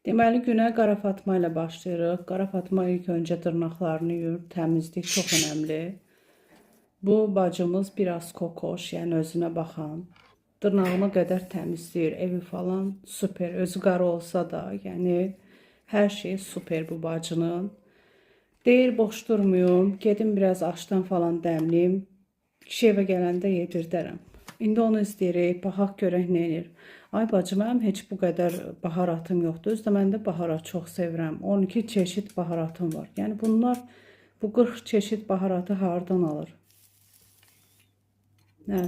Deməli günə Qara Fatma ilə başlayırıq. Qara Fatma ilk öncə dırnaqlarını yuyur. Təmizlik çox önəmli. Bu bacımız biraz kokoş, yəni özünə baxan. Dırnağına qədər təmizləyir, evi falan super. Özü qara olsa da, yəni hər şey super bu bacının. Deyir boş durmuyum, gedim biraz aşdan falan dəmliyim. Kişi evə gələndə yedirdərəm. İndi onu izləyirik, baxaq görək nə edir. Ay bacım, mənim heç bu qədər baharatım yoxdur. Özdə mən də baharat çox sevirəm. 12 çeşid baharatım var. Yəni bunlar, bu 40 çeşid baharatı hardan alır?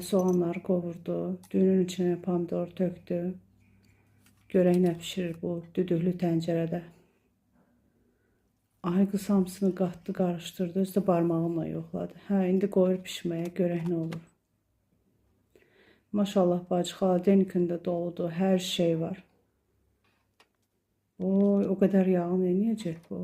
Soğanları qovurdu, düyünün içine pomidor tökdü. Görək nə pişirir bu düdüklü təncərədə. Ay qız hamısını qatdı, qarışdırdı, özdə barmağımla yoxladı. İndi qoyur pişməyə, görək nə olur. Maşallah bacı, xaladenikində doludur, hər şey var. Oy, o qədər yağını eləyəcək bu.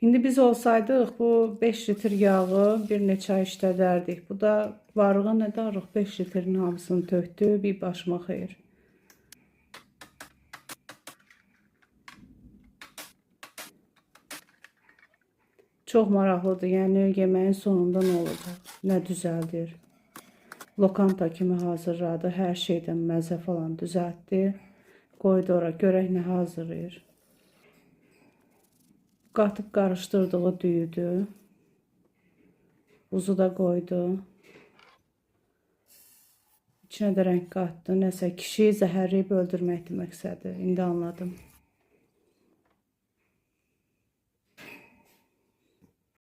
İndi biz olsaydıq, bu 5 litr yağı bir neçə ay işlədərdik. Bu da varığa nə darıq, 5 litrin hamısını tökdü, bir başıma xeyir. Çox maraqlıdır, yəni yeməyin sonunda nə olacaq, nə düzəldir. Lokanta kimi hazırladı, hər şeydən məzə falan düzəltdi. Qoydu ora, görək nə hazırlayır. Qatıb qarışdırdığı düyüdü. Buzu da qoydu. İçinə də rəng qatdı. Nəsə kişiyi zəhərləyib öldürməkdir məqsədi. İndi anladım.